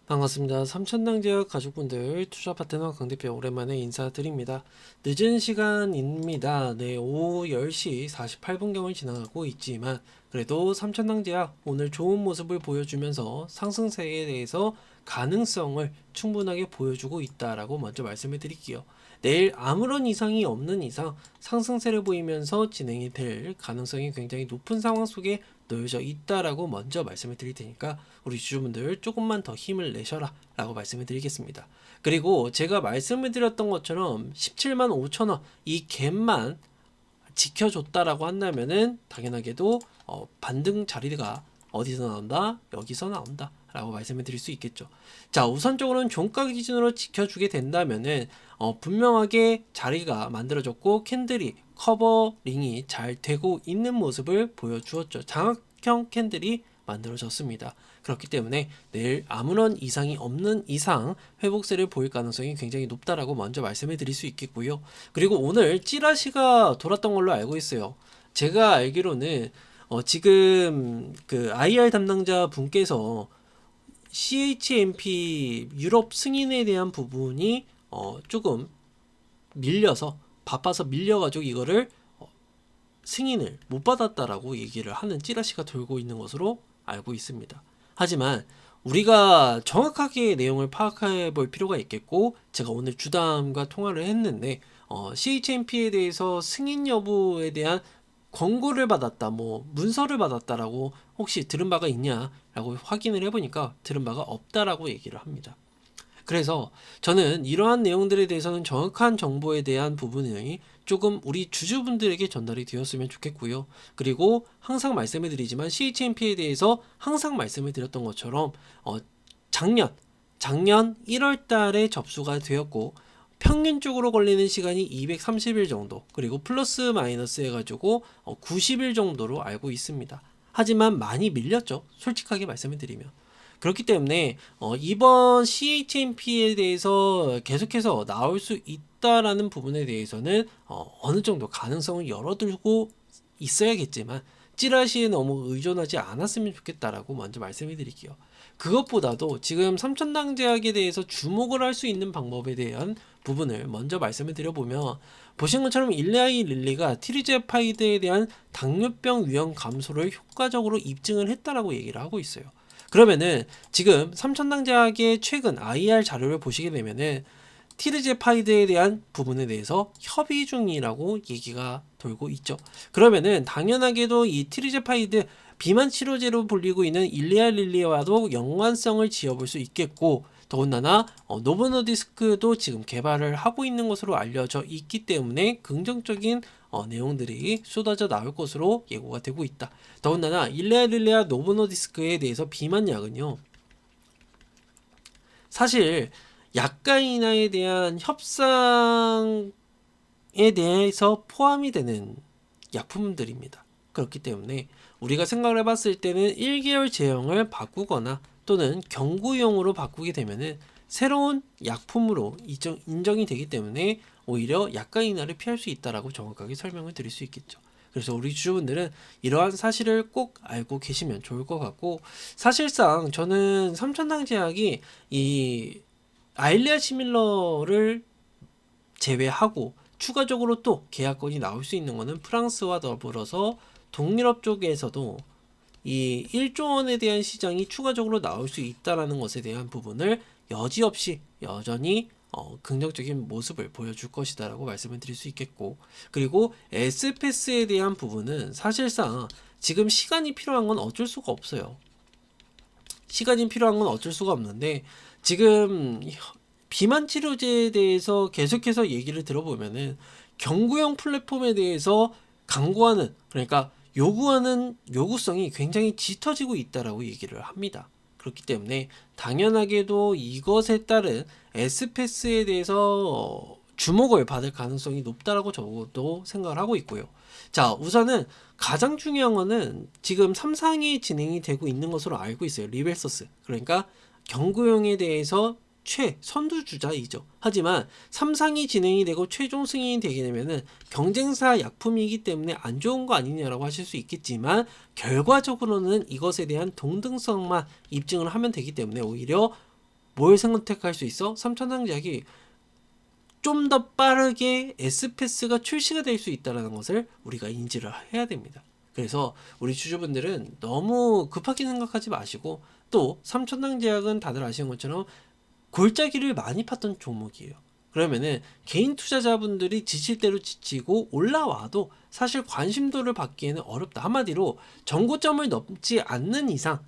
반갑습니다. 삼천당제약 가족분들 투자 파트너 강대표 오랜만에 인사드립니다. 늦은 시간입니다. 네, 오후 10시 48분경을 지나가고 있지만 그래도 삼천당제약 오늘 좋은 모습을 보여주면서 상승세에 대해서 가능성을 충분하게 보여주고 있다라고 먼저 말씀을 드릴게요. 내일 아무런 이상이 없는 이상 상승세를 보이면서 진행이 될 가능성이 굉장히 높은 상황 속에 놓여져 있다라고 먼저 말씀을 드릴 테니까 우리 주주분들 조금만 더 힘을 내셔라 라고 말씀을 드리겠습니다. 그리고 제가 말씀을 드렸던 것처럼 17만 5천원 이 갭만 지켜줬다라고 한다면은 당연하게도 반등 자리가 어디서 나온다? 여기서 나온다 라고 말씀을 드릴 수 있겠죠. 자, 우선적으로는 종가 기준으로 지켜주게 된다면은 분명하게 자리가 만들어졌고 캔들이 커버링이 잘 되고 있는 모습을 보여주었죠. 장악형 캔들이 만들어졌습니다. 그렇기 때문에 내일 아무런 이상이 없는 이상 회복세를 보일 가능성이 굉장히 높다라고 먼저 말씀을 드릴 수 있겠고요. 그리고 오늘 찌라시가 돌았던 걸로 알고 있어요. 제가 알기로는 지금 그 IR 담당자 분께서 CHMP 유럽 승인에 대한 부분이 조금 밀려서 바빠서 밀려가지고 이거를 승인을 못 받았다라고 얘기를 하는 찌라시가 돌고 있는 것으로 알고 있습니다. 하지만 우리가 정확하게 내용을 파악해 볼 필요가 있겠고 제가 오늘 주담과 통화를 했는데 CHMP에 대해서 승인 여부에 대한 권고를 받았다, 뭐 문서를 받았다라고 혹시 들은 바가 있냐라고 확인을 해보니까 들은 바가 없다라고 얘기를 합니다. 그래서 저는 이러한 내용들에 대해서는 정확한 정보에 대한 부분이 조금 우리 주주분들에게 전달이 되었으면 좋겠고요. 그리고 항상 말씀을 드리지만 CHMP에 대해서 항상 말씀을 드렸던 것처럼 작년 1월 달에 접수가 되었고 평균적으로 걸리는 시간이 230일 정도, 그리고 플러스 마이너스 해가지고 90일 정도로 알고 있습니다. 하지만 많이 밀렸죠. 솔직하게 말씀을 드리면. 그렇기 때문에 이번 CHMP에 대해서 계속해서 나올 수 있다라는 부분에 대해서는 어느 정도 가능성을 열어두고 있어야겠지만 찌라시에 너무 의존하지 않았으면 좋겠다라고 먼저 말씀해 드릴게요. 그것보다도 지금 삼천당제약에 대해서 주목을 할 수 있는 방법에 대한 부분을 먼저 말씀을 드려보면 보신 것처럼 일라이 릴리가 티리제파이드에 대한 당뇨병 위험 감소를 효과적으로 입증을 했다라고 얘기를 하고 있어요. 그러면은 지금 삼천당제약의 최근 IR 자료를 보시게 되면은 티르제파이드에 대한 부분에 대해서 협의 중이라고 얘기가 돌고 있죠. 그러면은 당연하게도 이 티르제파이드 비만 치료제로 불리고 있는 일리아릴리와도 연관성을 지어볼 수 있겠고 더군다나 노보노디스크도 지금 개발을 하고 있는 것으로 알려져 있기 때문에 긍정적인 내용들이 쏟아져 나올 것으로 예고가 되고 있다. 더군다나 일리아릴리아 노보노디스크에 대해서 비만약은요, 사실 약가 인하에 대한 협상에 대해서 포함이 되는 약품들입니다. 그렇기 때문에 우리가 생각을 해봤을 때는 1개월 제형을 바꾸거나 또는 경구용으로 바꾸게 되면은 새로운 약품으로 인정이 되기 때문에 오히려 약가 인하를 피할 수 있다라고 정확하게 설명을 드릴 수 있겠죠. 그래서 우리 주주분들은 이러한 사실을 꼭 알고 계시면 좋을 것 같고, 사실상 저는 삼천당제약이 이 아일리아 시밀러를 제외하고 추가적으로 또 계약건이 나올 수 있는 것은 프랑스와 더불어서 동유럽 쪽에서도 이 1조 원에 대한 시장이 추가적으로 나올 수 있다라는 것에 대한 부분을 여지없이 여전히 긍정적인 모습을 보여줄 것이다라고 말씀을 드릴 수 있겠고, 그리고 에스페스에 대한 부분은 사실상 지금 시간이 필요한 건 어쩔 수가 없어요. 시간이 필요한 건 어쩔 수가 없는데 지금 비만 치료제에 대해서 계속해서 얘기를 들어보면은 경구용 플랫폼에 대해서 강구하는, 그러니까 요구하는 요구성이 굉장히 짙어지고 있다라고 얘기를 합니다. 그렇기 때문에 당연하게도 이것에 따른 에스페스에 대해서 주목을 받을 가능성이 높다라고 저도 생각을 하고 있고요. 자, 우선은 가장 중요한 거는 지금 3상이 진행이 되고 있는 것으로 알고 있어요. 리벨서스. 그러니까 경구용에 대해서 선두주자이죠. 하지만 3상이 진행이 되고 최종 승인이 되게 되면은 경쟁사 약품이기 때문에 안 좋은 거 아니냐라고 하실 수 있겠지만 결과적으로는 이것에 대한 동등성만 입증을 하면 되기 때문에 오히려 뭘 선택할 수 있어? 삼천왕제약이 좀 더 빠르게 S패스가 출시가 될 수 있다는 것을 우리가 인지를 해야 됩니다. 그래서 우리 주주분들은 너무 급하게 생각하지 마시고, 또 삼천왕제약은 다들 아시는 것처럼 골짜기를 많이 팠던 종목이에요. 그러면은 개인 투자자분들이 지칠 대로 지치고 올라와도 사실 관심도를 받기에는 어렵다. 한마디로 정고점을 넘지 않는 이상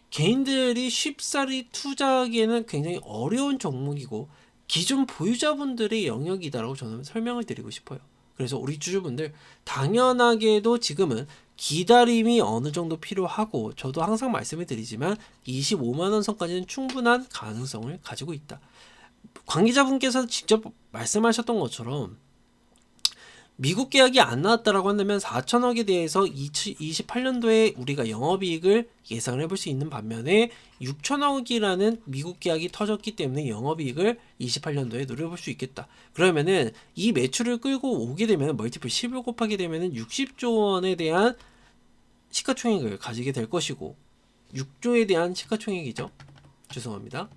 개인들이 쉽사리 투자하기에는 굉장히 어려운 종목이고 기존 보유자분들의 영역이다라고 저는 설명을 드리고 싶어요. 그래서 우리 주주분들 당연하게도 지금은 기다림이 어느 정도 필요하고, 저도 항상 말씀을 드리지만 25만 원 선까지는 충분한 가능성을 가지고 있다. 관계자분께서 직접 말씀하셨던 것처럼 미국 계약이 안 나왔다라고 한다면 4천억에 대해서 2028년도에 우리가 영업이익을 예상을 해볼 수 있는 반면에 6천억이라는 미국 계약이 터졌기 때문에 영업이익을 28년도에 노려볼 수 있겠다. 그러면은 이 매출을 끌고 오게 되면 멀티플 10을 곱하게 되면은 60조 원에 대한 시가총액을 가지게 될 것이고, 6조에 대한 시가총액이죠. 죄송합니다.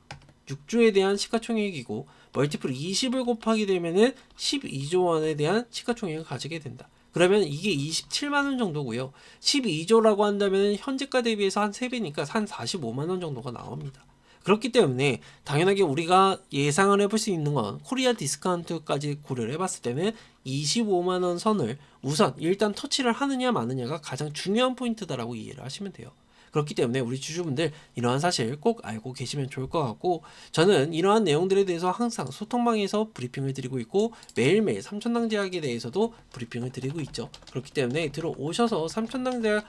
6조에 대한 시가총액이고 멀티플 20을 곱하게 되면은 12조 원에 대한 시가총액을 가지게 된다. 그러면 이게 27만 원 정도고요. 12조라고 한다면 현재가 대비해서 한 3배니까 한 45만 원 정도가 나옵니다. 그렇기 때문에 당연하게 우리가 예상을 해볼 수 있는 건 코리아 디스카운트까지 고려를 해봤을 때는 25만 원 선을 우선 일단 터치를 하느냐 마느냐가 가장 중요한 포인트다라고 이해를 하시면 돼요. 그렇기 때문에 우리 주주분들 이러한 사실 꼭 알고 계시면 좋을 것 같고, 저는 이러한 내용들에 대해서 항상 소통방에서 브리핑을 드리고 있고 매일매일 삼천당제약에 대해서도 브리핑을 드리고 있죠. 그렇기 때문에 들어오셔서 삼천당제약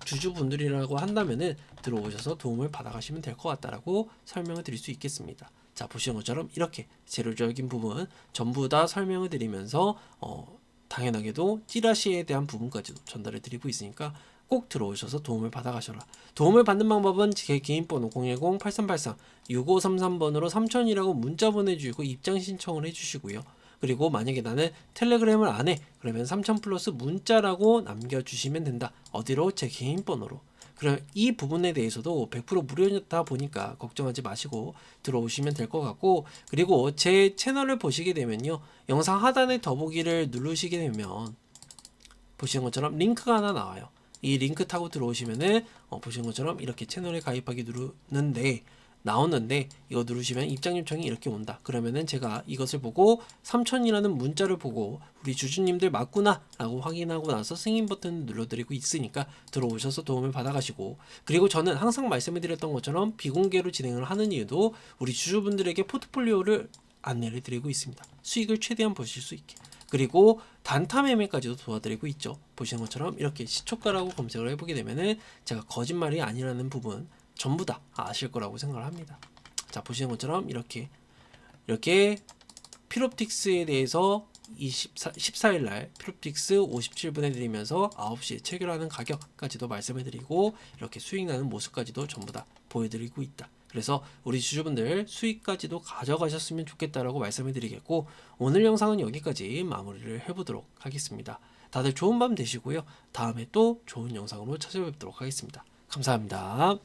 주주분들이라고 한다면은 들어오셔서 도움을 받아가시면 될 것 같다라고 설명을 드릴 수 있겠습니다. 자, 보시는 것처럼 이렇게 재료적인 부분 전부 다 설명을 드리면서 당연하게도 찌라시에 대한 부분까지도 전달을 드리고 있으니까 꼭 들어오셔서 도움을 받아가셔라. 도움을 받는 방법은 제 개인 번호 010-8383-6533번으로 3000이라고 문자 보내주시고 입장 신청을 해주시고요. 그리고 만약에 나는 텔레그램을 안 해, 그러면 3000 플러스 문자라고 남겨주시면 된다. 어디로? 제 개인 번호로. 그럼 이 부분에 대해서도 100% 무료다 보니까 걱정하지 마시고 들어오시면 될 것 같고, 그리고 제 채널을 보시게 되면요, 영상 하단에 더보기를 누르시게 되면 보시는 것처럼 링크가 하나 나와요. 이 링크 타고 들어오시면은 보시는 것처럼 이렇게 채널에 가입하기 누르는데 나오는데, 이거 누르시면 입장 요청이 이렇게 온다. 그러면은 제가 이것을 보고 3000이라는 문자를 보고 우리 주주님들 맞구나 라고 확인하고 나서 승인 버튼을 눌러드리고 있으니까 들어오셔서 도움을 받아가시고, 그리고 저는 항상 말씀을 드렸던 것처럼 비공개로 진행을 하는 이유도 우리 주주분들에게 포트폴리오를 안내를 드리고 있습니다. 수익을 최대한 보실 수 있게. 그리고 단타 매매까지도 도와드리고 있죠. 보시는 것처럼 이렇게 시초가라고 검색을 해보게 되면은 제가 거짓말이 아니라는 부분 전부 다 아실 거라고 생각을 합니다. 자, 보시는 것처럼 이렇게 필옵틱스에 대해서 14일날 필옵틱스 57분에 드리면서 9시에 체결하는 가격까지도 말씀을 드리고 이렇게 수익 나는 모습까지도 전부 다 보여드리고 있다. 그래서 우리 주주분들 수익까지도 가져가셨으면 좋겠다라고 말씀을 드리겠고, 오늘 영상은 여기까지 마무리를 해보도록 하겠습니다. 다들 좋은 밤 되시고요. 다음에 또 좋은 영상으로 찾아뵙도록 하겠습니다. 감사합니다.